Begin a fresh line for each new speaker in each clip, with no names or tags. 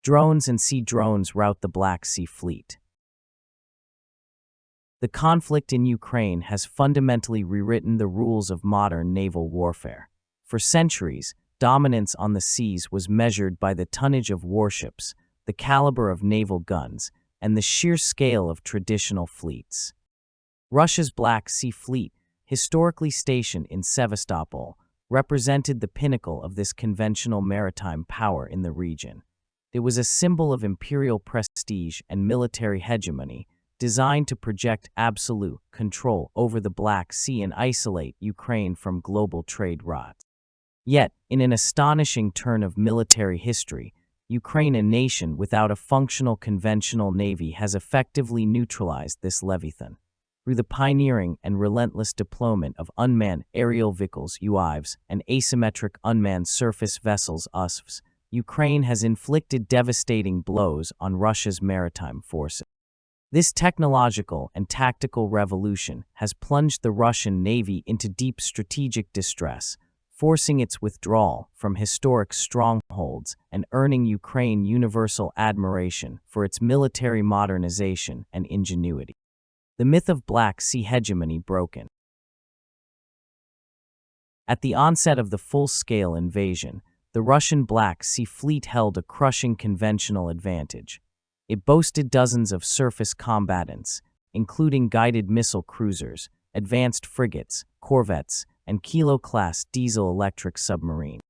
Drones and sea drones rout the Black Sea Fleet. The conflict in Ukraine has fundamentally rewritten the rules of modern naval warfare. For centuries, dominance on the seas was measured by the tonnage of warships, the caliber of naval guns, and the sheer scale of traditional fleets. Russia's Black Sea Fleet, historically stationed in Sevastopol, represented the pinnacle of this conventional maritime power in the region. It was a symbol of imperial prestige and military hegemony, designed to project absolute control over the Black Sea and isolate Ukraine from global trade routes. Yet, in an astonishing turn of military history, Ukraine, a nation without a functional conventional navy, has effectively neutralized this leviathan. Through the pioneering and relentless deployment of unmanned aerial vehicles (UAVs) and asymmetric unmanned surface vessels (USVs, Ukraine has inflicted devastating blows on Russia's maritime forces. This technological and tactical revolution has plunged the Russian Navy into deep strategic distress, forcing its withdrawal from historic strongholds and earning Ukraine universal admiration for its military modernization and ingenuity. The myth of Black Sea hegemony broken. At the onset of the full-scale invasion, the Russian Black Sea Fleet held a crushing conventional advantage. It boasted dozens of surface combatants, including guided missile cruisers, advanced frigates, corvettes, and Kilo-class diesel-electric submarines.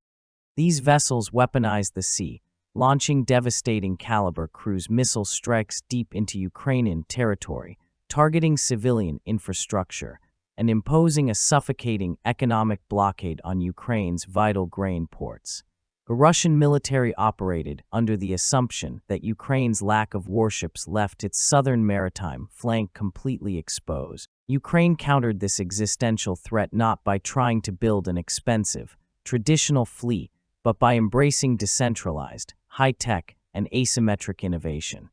These vessels weaponized the sea, launching devastating caliber cruise missile strikes deep into Ukrainian territory, targeting civilian infrastructure, and imposing a suffocating economic blockade on Ukraine's vital grain ports. The Russian military operated under the assumption that Ukraine's lack of warships left its southern maritime flank completely exposed. Ukraine countered this existential threat not by trying to build an expensive, traditional fleet, but by embracing decentralized, high-tech, and asymmetric innovation.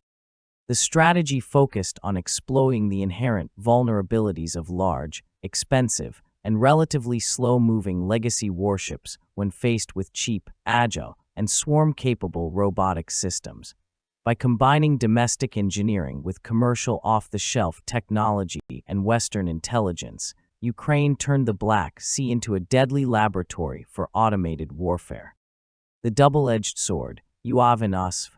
The strategy focused on exploiting the inherent vulnerabilities of large, expensive, and relatively slow-moving legacy warships when faced with cheap, agile, and swarm-capable robotic systems. By combining domestic engineering with commercial off-the-shelf technology and Western intelligence, Ukraine turned the Black Sea into a deadly laboratory for automated warfare. The double-edged sword, UAV and USV.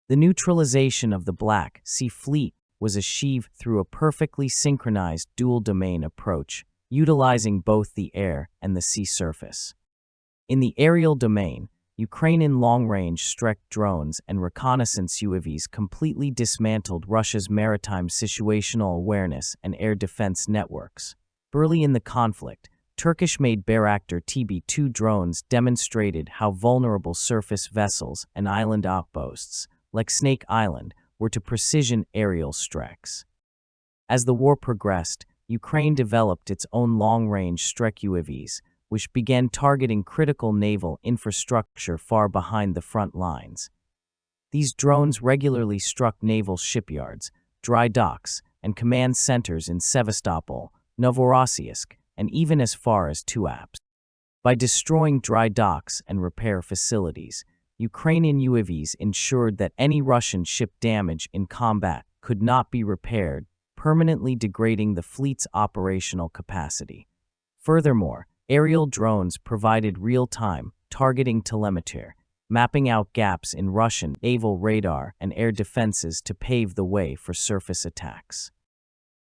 The neutralization of the Black Sea Fleet was achieved through a perfectly synchronized dual-domain approach, utilizing both the air and the sea surface. In the aerial domain, Ukrainian long-range strike drones and reconnaissance UAVs completely dismantled Russia's maritime situational awareness and air defense networks. Early in the conflict, Turkish-made Bayraktar TB2 drones demonstrated how vulnerable surface vessels and island outposts, like Snake Island, were to precision aerial strikes. As the war progressed, Ukraine developed its own long-range strike UAVs, which began targeting critical naval infrastructure far behind the front lines. These drones regularly struck naval shipyards, dry docks, and command centers in Sevastopol, Novorossiysk, and even as far as Tuapse. By destroying dry docks and repair facilities, Ukrainian UAVs ensured that any Russian ship damage in combat could not be repaired, permanently degrading the fleet's operational capacity. Furthermore, aerial drones provided real-time, targeting telemetry, mapping out gaps in Russian naval radar and air defenses to pave the way for surface attacks.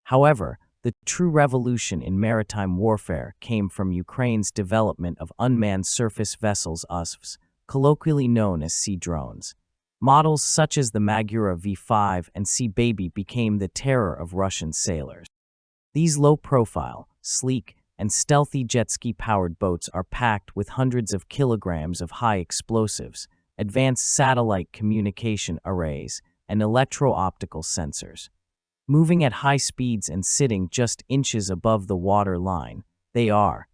However, the true revolution in maritime warfare came from Ukraine's development of unmanned surface vessels USVs, colloquially known as sea drones. Models such as the Magura V5 and Sea Baby became the terror of Russian sailors. These low-profile, sleek, and stealthy jet ski-powered boats are packed with hundreds of kilograms of high explosives, advanced satellite communication arrays, and electro-optical sensors. Moving at high speeds and sitting just inches above the water line, they are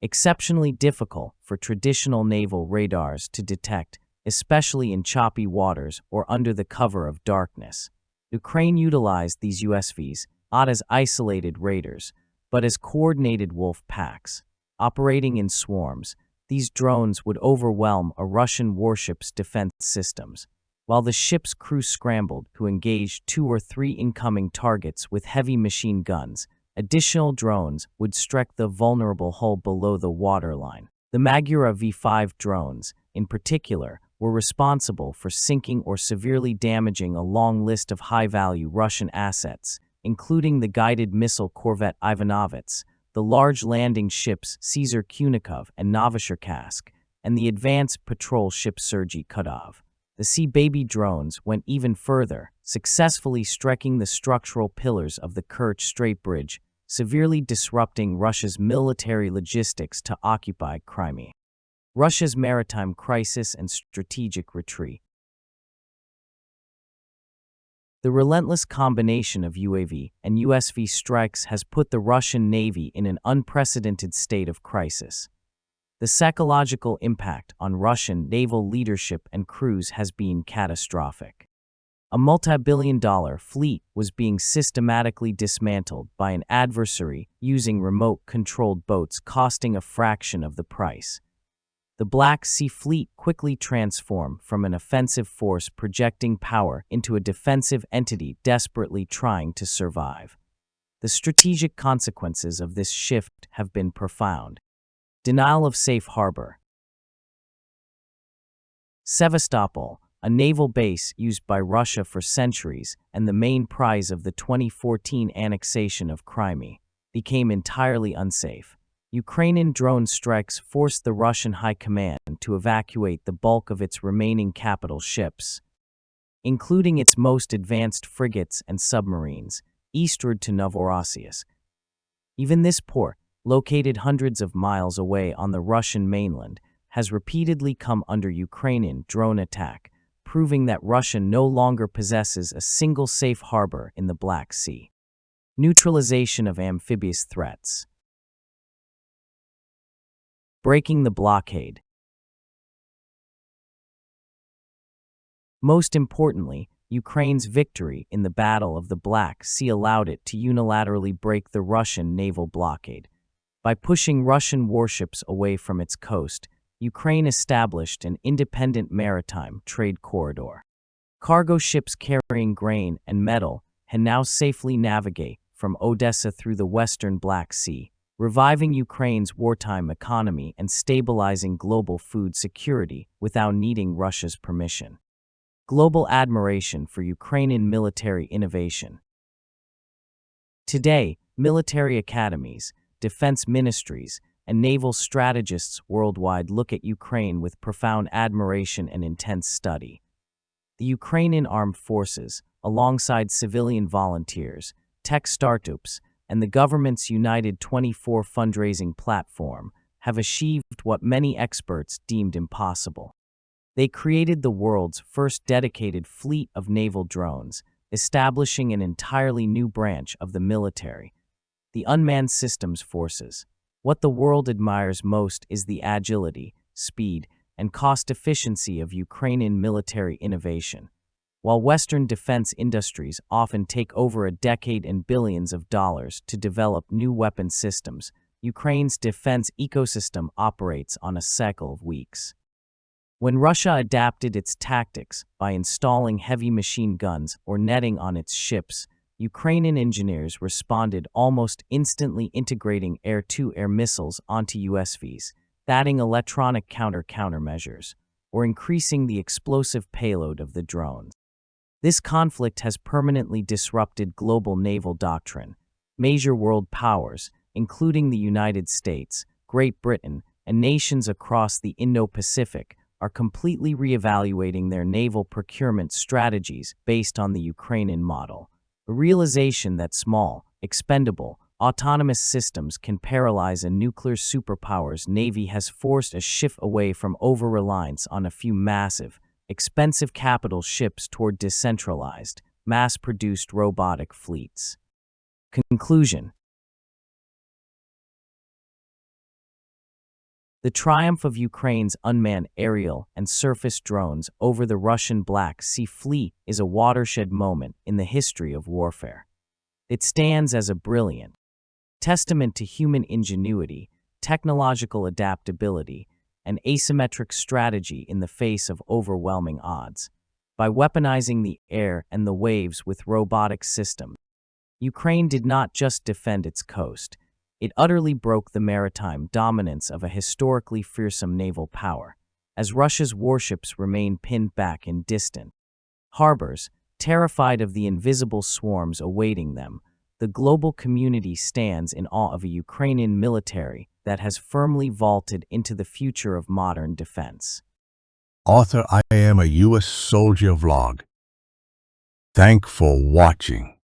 exceptionally difficult for traditional naval radars to detect, especially in choppy waters or under the cover of darkness. Ukraine utilized these USVs not as isolated raiders, but as coordinated wolf packs. Operating in swarms, These drones would overwhelm a Russian warship's defense systems. While the ship's crew scrambled to engage 2 or 3 incoming targets with heavy machine guns, additional drones would strike the vulnerable hull below the waterline. The Magura V-5 drones, in particular, were responsible for sinking or severely damaging a long list of high-value Russian assets, including the guided missile corvette Ivanovets, the large landing ships Caesar Kunikov and Novocherkassk, and the advanced patrol ship Sergei Kudov. The Sea Baby drones went even further, successfully striking the structural pillars of the Kerch Strait Bridge, severely disrupting Russia's military logistics to occupy Crimea. Russia's maritime crisis and strategic retreat. The relentless combination of UAV and USV strikes has put the Russian Navy in an unprecedented state of crisis. The psychological impact on Russian naval leadership and crews has been catastrophic. A multi-billion-dollar fleet was being systematically dismantled by an adversary using remote-controlled boats costing a fraction of the price. The Black Sea Fleet quickly transformed from an offensive force projecting power into a defensive entity desperately trying to survive. The strategic consequences of this shift have been profound. Denial of safe harbor. Sevastopol, a naval base used by Russia for centuries and the main prize of the 2014 annexation of Crimea, became entirely unsafe. Ukrainian drone strikes forced the Russian High Command to evacuate the bulk of its remaining capital ships, including its most advanced frigates and submarines, eastward to Novorossiysk. Even this port, located hundreds of miles away on the Russian mainland, has repeatedly come under Ukrainian drone attack, proving that Russia no longer possesses a single safe harbor in the Black Sea. Neutralization of amphibious threats. Breaking the blockade. Most importantly, Ukraine's victory in the Battle of the Black Sea allowed it to unilaterally break the Russian naval blockade. By pushing Russian warships away from its coast, Ukraine established an independent maritime trade corridor. Cargo ships carrying grain and metal can now safely navigate from Odessa through the western Black Sea, reviving Ukraine's wartime economy and stabilizing global food security without needing Russia's permission. Global admiration for Ukrainian military innovation. Today, military academies, defense ministries, and naval strategists worldwide look at Ukraine with profound admiration and intense study. The Ukrainian armed forces, alongside civilian volunteers, tech startups, and the government's United 24 fundraising platform, have achieved what many experts deemed impossible. They created the world's first dedicated fleet of naval drones, establishing an entirely new branch of the military, the Unmanned Systems Forces. What the world admires most is the agility, speed, and cost efficiency of Ukrainian military innovation. While Western defense industries often take over a decade and billions of dollars to develop new weapon systems, Ukraine's defense ecosystem operates on a cycle of weeks. When Russia adapted its tactics by installing heavy machine guns or netting on its ships, Ukrainian engineers responded almost instantly, integrating air-to-air missiles onto USVs, adding electronic countermeasures, or increasing the explosive payload of the drones. This conflict has permanently disrupted global naval doctrine. Major world powers, including the United States, Great Britain, and nations across the Indo-Pacific, are completely reevaluating their naval procurement strategies based on the Ukrainian model. The realization that small, expendable, autonomous systems can paralyze a nuclear superpower's navy has forced a shift away from over-reliance on a few massive, expensive capital ships toward decentralized, mass-produced robotic fleets. Conclusion. The triumph of Ukraine's unmanned aerial and surface drones over the Russian Black Sea Fleet is a watershed moment in the history of warfare. It stands as a brilliant testament to human ingenuity, technological adaptability, an asymmetric strategy in the face of overwhelming odds. By weaponizing the air and the waves with robotic systems, Ukraine did not just defend its coast, it utterly broke the maritime dominance of a historically fearsome naval power, as Russia's warships remained pinned back in distant harbors, terrified of the invisible swarms awaiting them. The global community stands in awe of a Ukrainian military that has firmly vaulted into the future of modern defense.
Author I Am a U.S. Soldier vlog. Thank for watching.